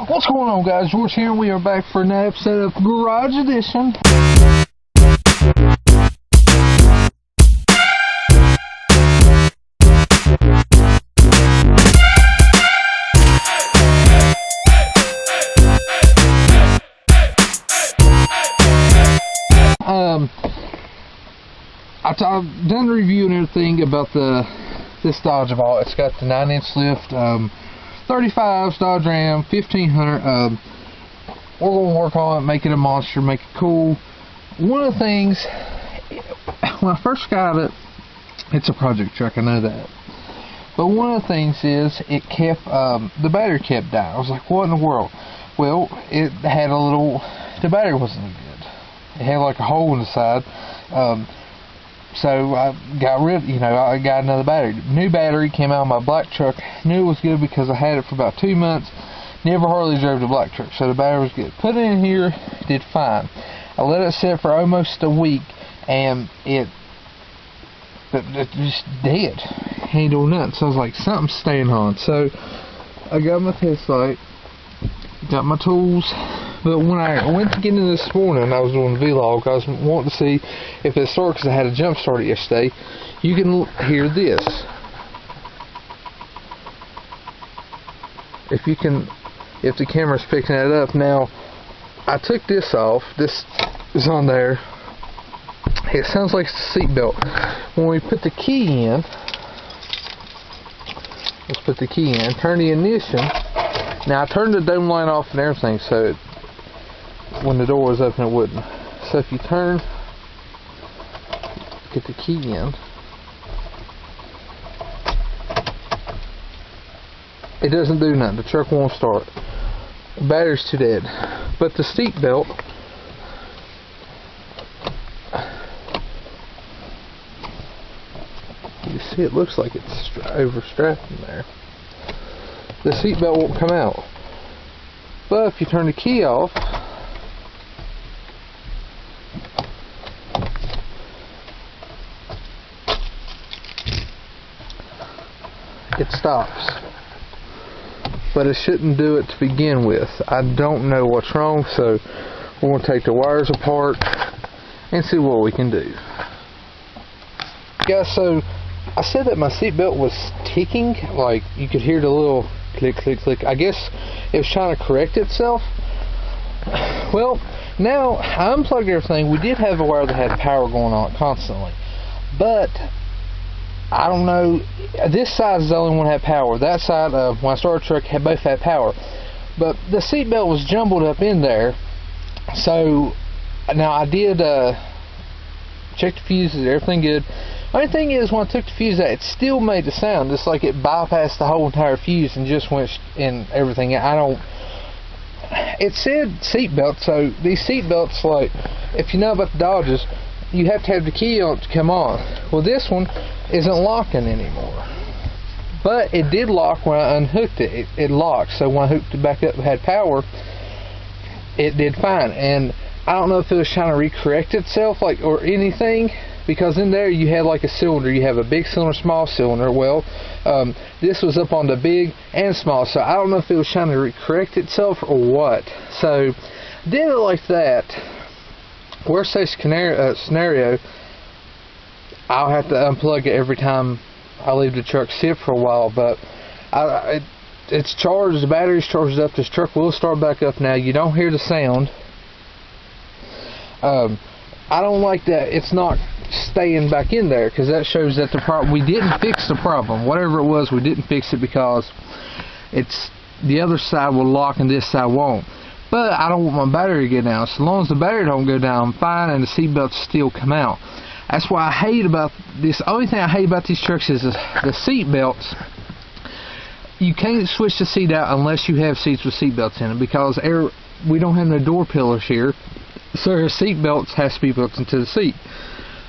What's going on, guys? George here. We are back for another episode of Garage Edition. I've done a review and everything about this Dodge Vault. It's got the 9-inch lift, 35s Dodge Ram 1500. We're gonna work on it, make it a monster, make it cool. One of the things, when I first got it, it's a project truck, I know that. But one of the things is it kept the battery kept dying. I was like, what in the world? Well, it had a little. The battery wasn't good. It had like a hole in the side. So I got rid, I got another battery. New battery came out of my black truck. Knew it was good because I had it for about 2 months. Never hardly drove the black truck, so the battery was good. Put it in here, did fine. I let it sit for almost a week, and it just dead. Ain't doing nothing. So I was like, something's staying on. So I got my test light, got my tools. But when I went to get in this morning, I was doing a vlog. I was wanting to see if it started because I had a jump start it yesterday. You can hear this. If the camera's picking it up. Now, I took this off. This is on there. It sounds like it's a seatbelt. When we put the key in, let's put the key in, turn the ignition. Now, I turned the dome light off and everything, so when the door was open, it wouldn't. So if you turn, get the key in, it doesn't do nothing. The truck won't start. The battery's too dead. But the seat belt, you see, it looks like it's overstrapped in there. The seat belt won't come out. But if you turn the key off, it stops. But it shouldn't do it to begin with. I don't know what's wrong, so we're going to take the wires apart and see what we can do. Guys, so I said that my seatbelt was ticking, like you could hear the little click, click, click. I guess it was trying to correct itself. Well, now I unplugged everything. We did have a wire that had power going on constantly, but I don't know, this side is the only one that had power. That side, when I started the truck, both had power. But the seatbelt was jumbled up in there. So, now I did check the fuses, everything good. The only thing is, when I took the fuse out, it still made the sound. It's like it bypassed the whole entire fuse and just went in everything. It said seatbelt, so these seatbelts, like, if you know about the Dodges, you have to have the key on it to come on. Well, this one isn't locking anymore. But it did lock when I unhooked it. It locked. So when I hooked it back up and had power, it did fine. And I don't know if it was trying to recorrect itself, like, or anything, because in there you had like a cylinder. You have a big cylinder, small cylinder. Well, this was up on the big and small. So I don't know if it was trying to recorrect itself or what. So did it like that. Worst case scenario, I'll have to unplug it every time I leave the truck sit for a while. But it's charged, the battery's charged up. This truck will start back up now. You don't hear the sound. I don't like that it's not staying back in there, because that shows that we didn't fix the problem. Whatever it was, we didn't fix it, because it's the other side will lock and this side won't. But I don't want my battery to go down. So long as the battery don't go down, I'm fine, and the seatbelts still come out. That's why I hate about this. The only thing I hate about these trucks is the seatbelts. You can't switch the seat out unless you have seats with seatbelts in them, because we don't have no door pillars here, so the seatbelts has to be built into the seat.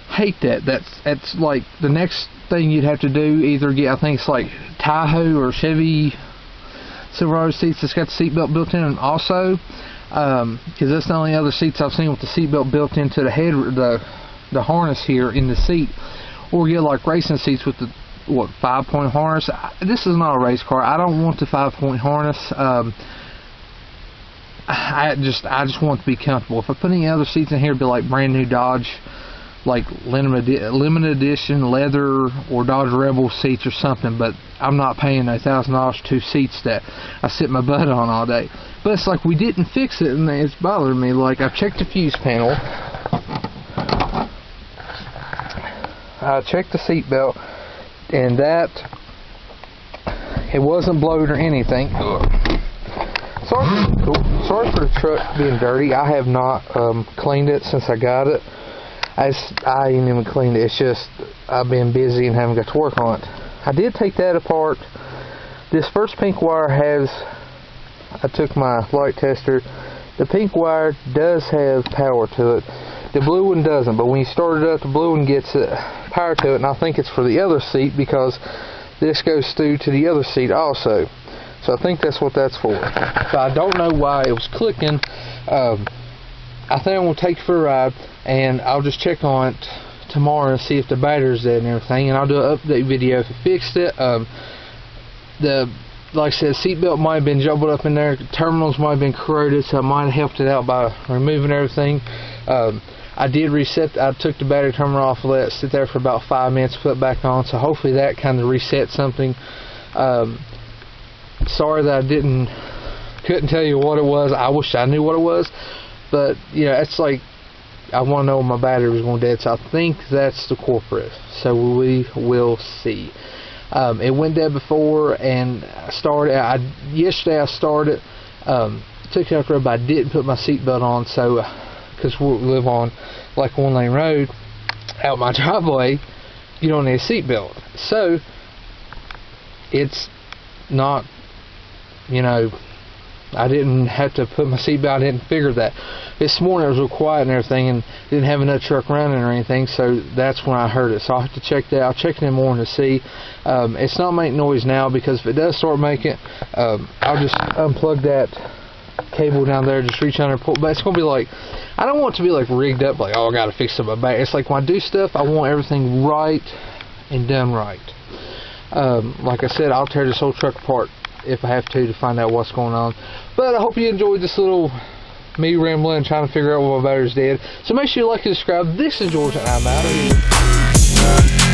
Hate that. That's like the next thing you'd have to do. Either get, I think it's like Tahoe or Chevy Silverado seats that's got the seatbelt built in them also, because that's the only other seats I've seen with the seatbelt built into the head, the harness here in the seat. Or get like racing seats with the 5-point harness. This is not a race car. I don't want the 5-point harness. I just want to be comfortable. If I put any other seats in here, it'd be like brand new Dodge, like limited edition leather or Dodge Rebel seats or something. But I'm not paying $1,000 for 2 seats that I sit my butt on all day. But it's like we didn't fix it, and it's bothering me. Like, I checked the fuse panel, I checked the seat belt, and that it wasn't blowed or anything. Sorry for the truck being dirty. I have not cleaned it since I got it. I ain't even cleaned it. It's just I've been busy and haven't got to work on it. I did take that apart. This first pink wire has, I took my light tester. The pink wire does have power to it. The blue one doesn't, but when you start it up, the blue one gets power to it, and I think it's for the other seat because this goes through to the other seat also. So I think that's what that's for. So I don't know why it was clicking. I think I'm going to take it for a ride, and I'll just check on it tomorrow and see if the battery's dead and everything, and I'll do an update video if it fixed it. Like I said, seatbelt might have been jumbled up in there, terminals might have been corroded, so I might have helped it out by removing everything. I did reset, I took the battery terminal off, let it sit there for about 5 minutes, put it back on, so hopefully that kind of reset something. Sorry that I couldn't tell you what it was. I wish I knew what it was, but you know, it's like I want to know when my battery was going dead, so I think that's the culprit. So we will see. It went dead before, and yesterday I started, took it out there, but I didn't put my seatbelt on, so because we live on like a 1-lane road out my driveway, you don't need a seatbelt. So it's not, you know, I didn't have to put my seatbelt. I didn't figure that. This morning it was real quiet and everything, and didn't have another truck running or anything, so that's when I heard it. So I'll have to check that. I'll check it in the morning to see. It's not making noise now, because if it does start making it, I'll just unplug that cable down there, just reach under and pull. But it's gonna be like, I don't want it to be like rigged up, like, oh, I gotta fix up my back. It's like when I do stuff, I want everything right and done right. Like I said, I'll tear this whole truck apart if I have to find out what's going on. But I hope you enjoyed this little me rambling and trying to figure out what my battery's dead. So make sure you like and subscribe. This is George, and I'm out of here.